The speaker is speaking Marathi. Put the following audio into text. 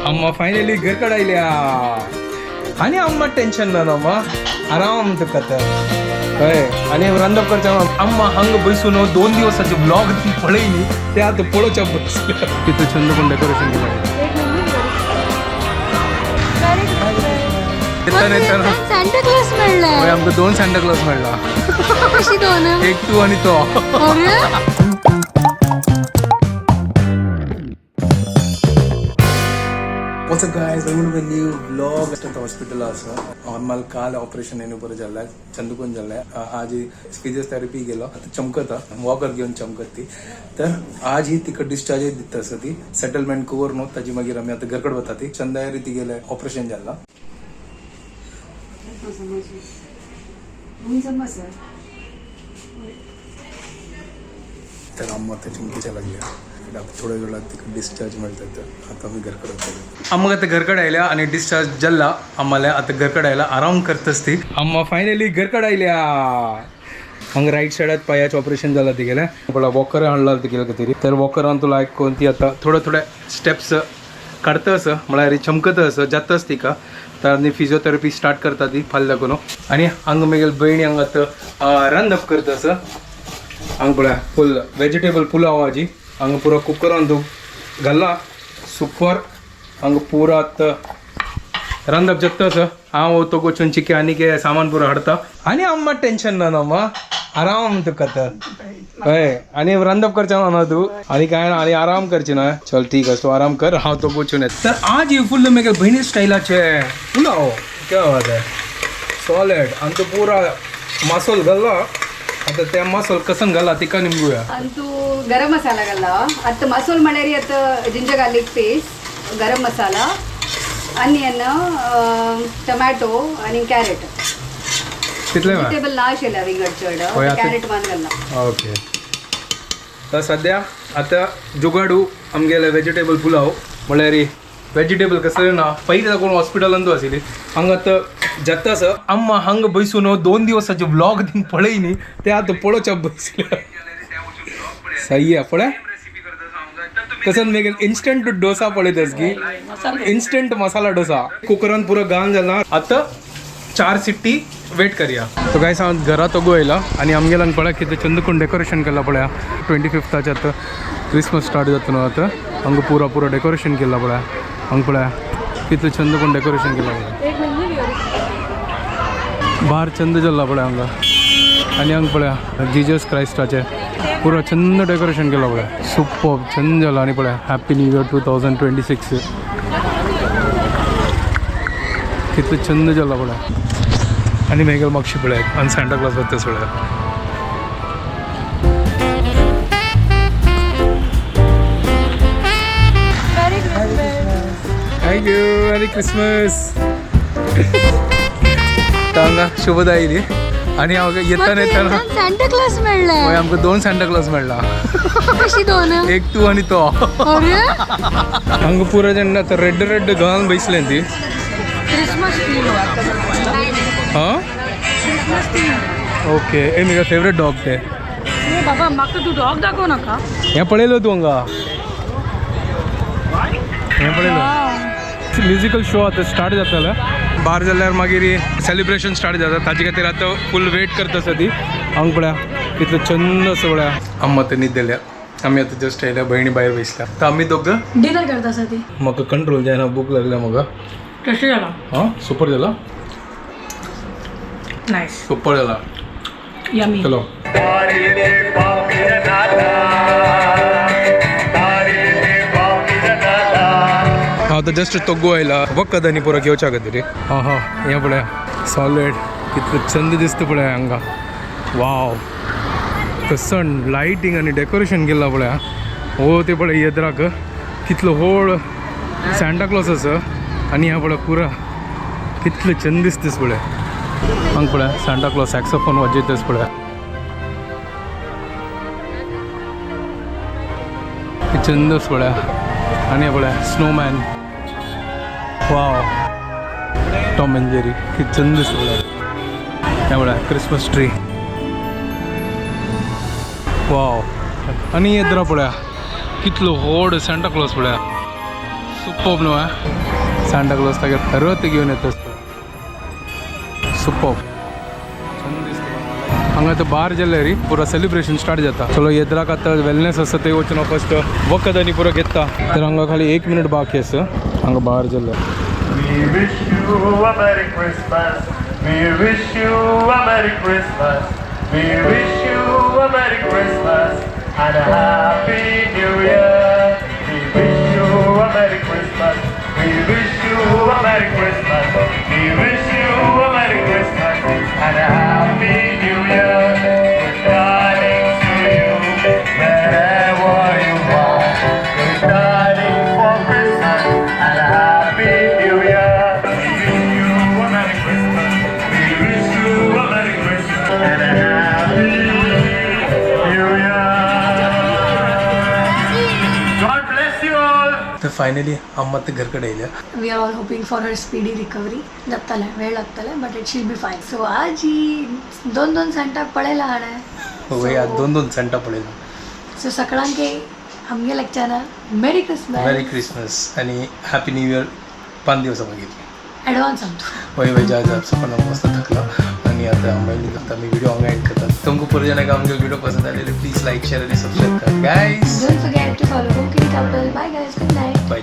अम्मा फायनली घरकडे आयल्या आणि अम्मा टेन्शन ना अम्मा आराम तुका तर हय आणि रांदप करच्या अम्मा हंग बसून 2 दिवसाचे ब्लॉग पळयली ते आता पळोवच्या बसल्या तिथं छंद पण डेकोरेशन केलं सांता क्लॉज मेळ्ळा आमकां 2 सांता क्लॉज मेळ्ळा कशी दोन एक तू आणि तो What's up guys, welcome to a new vlog. Hospital आसा नॉर्मल काल ऑपरेशन येणे बरं झालं चंदूकून झालंय आज फिजिओथेरपी गेलो आता चमकता वॉकर घेऊन चमकत ती तर आज ही तिकड डिस्चार्ज दिता असं ती सेटलमेंट कवर न्हू ताजी मागीर आमी आता घरकड वता ती चंदायरी ती गेले ऑपरेशन झाला तर अम्मा तर चिंकीच्या लागल्या थोड्या वेळात तिकडे डिस्चार्ज मिळतात आता आम्ही घरकडे वतले अम्मा आता घरकडे आयल्या आणि डिस्चार्ज जल्ला आम्हाला आता घरकडे आयला आराम करतच ती अम्मा फायनली घरकडे आयल्या हांगा राईट सायडात पायाचं ऑपरेशन झालं ती गेल्या मला वॉकर हाडला ती गेलं तरी तर वॉकरान तुला ऐकून ती आता थोड्या स्टेप्स काढतं असं म्हळ्यार चमकत असं जातच ती का तर आनी फिजिओथेरपी स्टार्ट करता ती फाल्यां करून आणि हांगा मागीर भयणी हांगा आतां रांदप करता असं हांगा पळय फूल वेजिटेबल पुलाव आजी हांगा पुरो कुकरान तूं घाला सुपर हांगा पुरो आतां रांदप जगता असं हांव तो गोचून चिके आनी कितें सामान पुरो हाडटा आनी अम्मा टेन्शन ना अम्मा आराम तुका तर हय आनी रांदप करचें ना तूं आनी कांय ना आनी आराम करची ना चल ठीक आहे तू आराम कर हांव तो गोचून येता तर आज ही फुल्ल मेरे बहिणी स्टायलाचे पुलाव क्या बात है सॉलिड आनी तो पुरा मासोल घाल्ला आता त्या मसाल कसन घाला तिका निंबूया आणि तू गरम मसाला घाला आता मसाल म्हणारी आता जिंजर गार्लिक पेस्ट गरम मसाला अनियन टमॅटो आणि कॅरेट तितले व्हेजिटेबल ना शेला विंगड कॅरेट मान घालला ओके तर सध्या आता जुगाडू आमगेले वेजिटेबल पुलाव म्हळ्यार वेजिटेबल कसं ना पयलीं लागून हॉस्पिटलांत तूं आशिल्ली हांगा आतां जाता असं अम्मा हांगा बसून 2 दिवसाचे ब्लॉग दिन पळयली ते आता पळोवच्या बसल्या सही आहे पळय कसं मेगेल इन्स्टंट डोसा पळयतस की इन्स्टंट मसाला डोसा कुकरान पुरो घालन जाला आता 4 सिट्टी वेट करया तो काय सांग घरात ओगो येयला आनी आमगेल्यान पळय कितें चंदकून डेकोरेशन केला पळया 25th आतां क्रिसमस स्टार्ट जाता न्हू आतां हांगा पुरो डेकोरेशन केला पळय हांगा पळय कितलें चंदकून डेकोरेशन केला बाहर चंद जाला पळय हांगा आनी हांगा पळय जिजस क्रायस्टाचे पुरो चंद डेकोरेशन केला पळय सुपर चंद जाला आनी पळय हॅपी न्यू इयर 2026 कितलें चंद जाला पळय आनी मेगल मागशी पळय आनी सांता क्लॉज वता पळय थँक यू मॅरी क्रिसमस हांगा शुभदायिनी आणि येताना सांता क्लॉज मेळ्ळा आमकां 2 सांता क्लॉज मेळ्ळा कशी दोन एक तू आणि तो हांगा पुरो जेन्ना आतां रेड घालून बसले ती क्रिसमस हां ओके ए म्हजो फेवरेट डॉग ते बाबा म्हाका तू डॉग दाखव नाका हें पळयलो तूं हांगा हें पळयलो म्युजिकल शो आतां स्टार्ट जातालो भायर जाल्यार मागीर सेलिब्रेशन स्टार्ट जाता ताजे खातीर आतां फूल वेट करता आसा ती हांगा पळया कितलो छंद असो पळया अम्मा तर न्हिदल्या आमी आतां जस्ट येयल्या भयणी भायर बसल्या तर आमी दोगां डिनर करता आसा ती म्हाका कंट्रोल जायना भूक लागल्या म्हाका कशी जाला हां सुपर जाला नाईस सुपर जाला यम्मी चलो हांव आतां जस्ट तोग्गो आयला वखद आनी पुरो घेवच्या खातीर हां हें पळया सॉलिड कितलो चंद दिसता पळय हांगा वाव कसं लायटींग आनी डेकोरेशन केलां पळया हो ते पळय येद्राक कितलो व्हड सांता क्लॉज आसा आनी ह्या पळय पुरा कितले चंद दिसतास पळय हांगा पळय सांता क्लॉज सॅक्सोफोन वाजयतास पळय चंदस पळया आनी हे पळय Snowman wow Tom end Jerry किती चंद दिसता पळय हे पळय क्रिसमस ट्री वाव आनी येद्रा पळया कितलो व्हड सांता क्लॉज पळया सुपर्ब न्हू सांता क्लॉज तागे खरंच घेऊन येत असतं सुपर्ब हांगा तो बार जाल्यार री पुरा सेलिब्रेशन स्टार्ट जाता चलो येद्राक आतां वेलनेस आसा ते वचून हांव फस्ट वखद आनी पुरो घेता तर हांगा खाली 1 मिनट बाकी आसा हांगा बार जाल्यार We wish you a Merry Christmas. We wish you a Merry Christmas. We wish you a Merry Christmas and a Happy New Year. We wish you a Merry Christmas. We wish you a Merry Christmas. We wish you a Merry Christmas and a Happy New Year. Good tidings to you wherever you are. Good tidings for Christmas and a Happy New Year. We wish you a Merry Christmas. We wish you a Merry Christmas and a Happy New Year. God bless you all. तर फायनली अम्मा ते घरकडे येयल्या we are all hoping for her speedy recovery जातले वेळ लागतले बट इट शील बी फायन सो आज ही 2 सांटाक पळयला हाणे वय आज 2 सांटा पळयला सो सगळ्यांक आमगे लेक्चरान मेरी क्रिसमस मेरी क्रिसमस आणि हॅपी न्यू इयर 5 दिवसा मागीर एडवान्स सांगतो वय वय जाय पण मस्त थकला आणि आता आम्ही मी व्हिडिओ हांगा एंड करता तुमकां पुरो जाणांक आमगे व्हिडिओ पसंद आलेले प्लीज लाईक शेअर आणि सबस्क्राईब करा guys don't forget to follow cooking couple bye guys good night bye